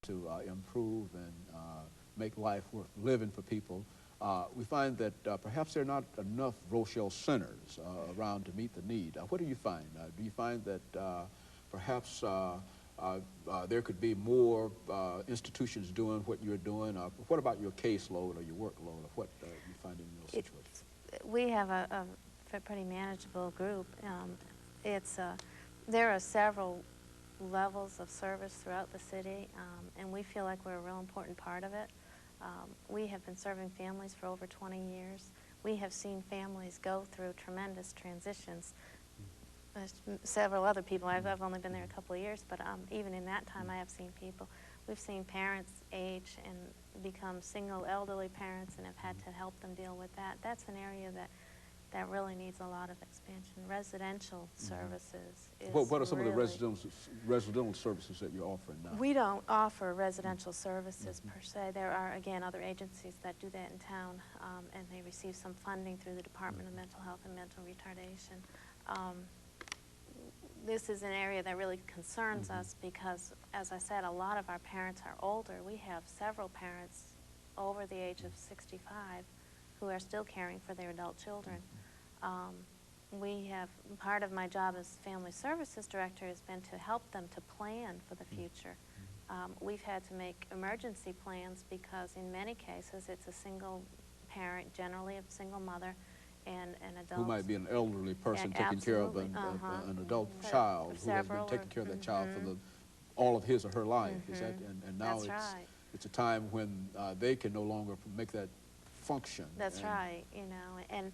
to improve and make life worth living for people, we find that perhaps there are not enough Rochelle centers around to meet the need. What do you find? Do you find that perhaps there could be more institutions doing what you're doing? What about your caseload or your workload, or what you find in those situations? We have a pretty manageable group. There are several levels of service throughout the city, and we feel like we're a real important part of it. We have been serving families for over 20 years. We have seen families go through tremendous transitions. Several other people, I've only been there a couple of years, but even in that time I have seen people. We've seen parents age and become single elderly parents and have had to help them deal with that. That's an area that really needs a lot of expansion. Residential services is What are some of the residential services that you're offering now? We don't offer residential services per se. There are, again, other agencies that do that in town, and they receive some funding through the Department of Mental Health and Mental Retardation. This is an area that really concerns us because, as I said, a lot of our parents are older. We have several parents over the age of 65 who are still caring for their adult children. Part of my job as Family Services Director has been to help them to plan for the future. We've had to make emergency plans because in many cases it's a single parent, generally a single mother, and an adult. Who might be an elderly person taking care of an adult child who has been taking care of that child for all of his or her life. Is that, and now it's a time when they can no longer make that function. That's right, you know, and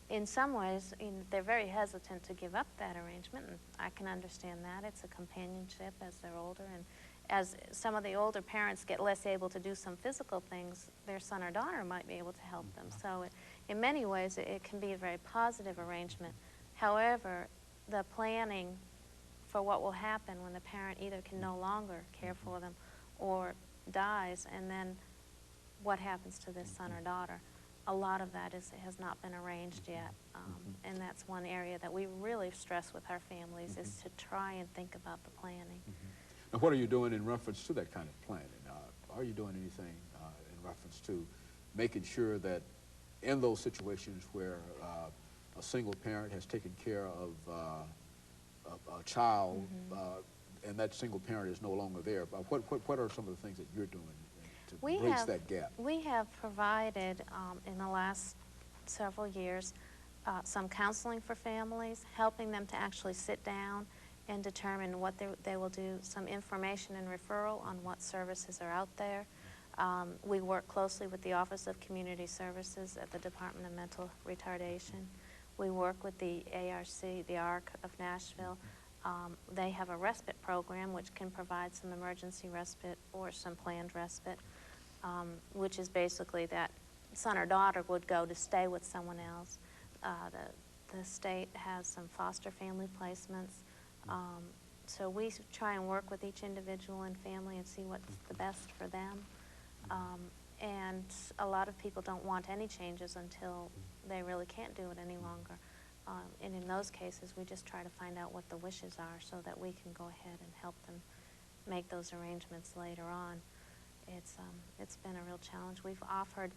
in some ways they're very hesitant to give up that arrangement, and I can understand that. It's a companionship as they're older, and as some of the older parents get less able to do some physical things, their son or daughter might be able to help them. So in many ways it can be a very positive arrangement. However, the planning for what will happen when the parent either can no longer care for them or dies, and then what happens to this son or daughter, a lot of that has not been arranged yet, and that's one area that we really stress with our families is to try and think about the planning. Now, what are you doing in reference to that kind of planning? Are you doing anything in reference to making sure that in those situations where a single parent has taken care of a child and that single parent is no longer there, what are some of the things that you're doing to bridge that gap? We have provided in the last several years some counseling for families, helping them to actually sit down and determine what they will do, some information and referral on what services are out there. We work closely with the Office of Community Services at the Department of Mental Retardation. We work with the ARC, the ARC of Nashville. They have a respite program which can provide some emergency respite or some planned respite, which is basically that son or daughter would go to stay with someone else. The state has some foster family placements. So we try and work with each individual and family and see what's the best for them. And a lot of people don't want any changes until they really can't do it any longer. And in those cases, we just try to find out what the wishes are so that we can go ahead and help them make those arrangements later on. It's been a real challenge. We've offered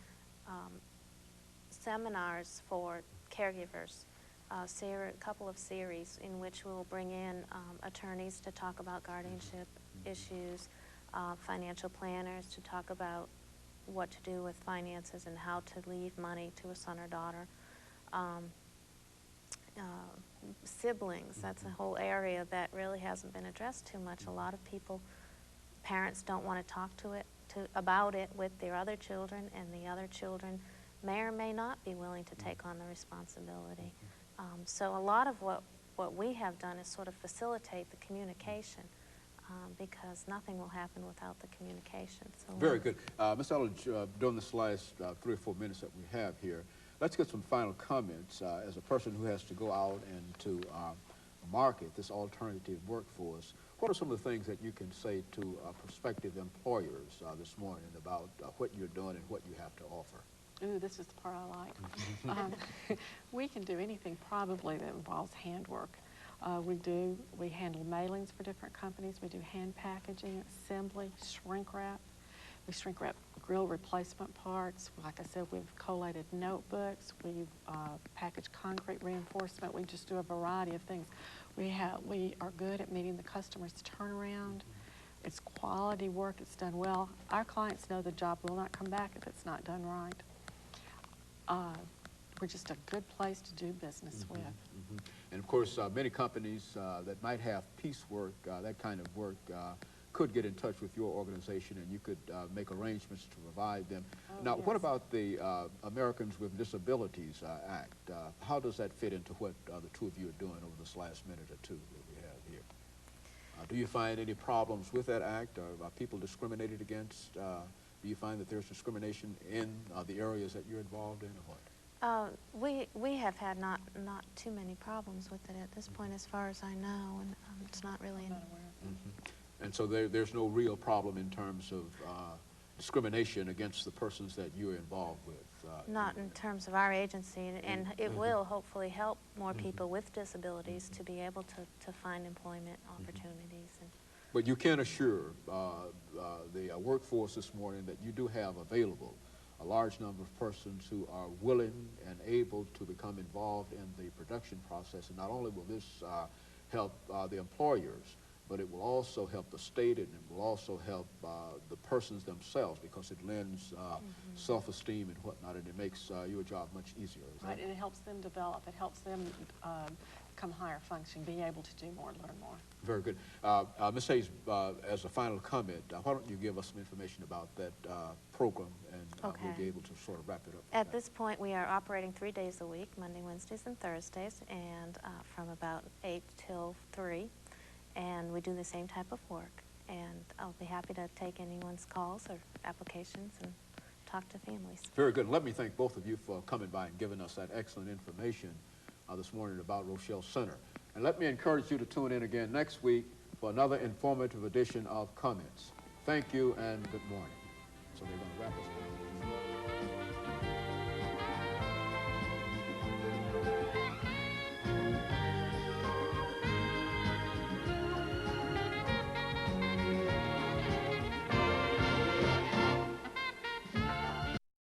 seminars for caregivers, a couple of series in which we will bring in attorneys to talk about guardianship issues, financial planners to talk about what to do with finances and how to leave money to a son or daughter. Siblings, that's a whole area that really hasn't been addressed too much. A lot of parents don't want to talk about it with their other children, and the other children may or may not be willing to take on the responsibility. So a lot of what we have done is sort of facilitate the communication, because nothing will happen without the communication. So very good. Ms. LElledge, during this last 3 or 4 minutes that we have here, let's get some final comments. As a person who has to go out and to market this alternative workforce, what are some of the things that you can say to prospective employers this morning about what you're doing and what you have to offer? Ooh, this is the part I like. We can do anything probably that involves handwork. We handle mailings for different companies. We do hand packaging, assembly, shrink wrap. We shrink wrap grill replacement parts. Like I said, we've collated notebooks. We package concrete reinforcement. We just do a variety of things. We are good at meeting the customer's turnaround. It's quality work. It's done well. Our clients know the job will not come back if it's not done right. We're just a good place to do business with. And of course, many companies that might have piecework, that kind of work, could get in touch with your organization, and you could make arrangements to provide them. Now, yes. What about the Americans with Disabilities Act? How does that fit into what the two of you are doing over this last minute or two that we have here? Do you find any problems with that act? Are people discriminated against? Do you find that there's discrimination in the areas that you're involved in, or what? We have had not too many problems with it at this point, as far as I know, and it's not really. And so there's no real problem in terms of discrimination against the persons that you're involved with. Not in terms of our agency, and it will hopefully help more people with disabilities to be able to find employment opportunities. But you can assure the workforce this morning that you do have available a large number of persons who are willing and able to become involved in the production process. And not only will this help the employers, but it will also help the state, and it will also help the persons themselves, because it lends self-esteem and whatnot, and it makes your job much easier. Right, and it helps them develop. It helps them become higher function, be able to do more, learn more. Very good. Ms. Hayes, as a final comment, why don't you give us some information about that program, and we'll be able to sort of wrap it up. At this point, we are operating 3 days a week, Monday, Wednesdays, and Thursdays, and from about 8 till 3. And we do the same type of work. And I'll be happy to take anyone's calls or applications and talk to families. Very good. Let me thank both of you for coming by and giving us that excellent information this morning about Rochelle Center. And let me encourage you to tune in again next week for another informative edition of Comments. Thank you and good morning. So they're going to wrap us up.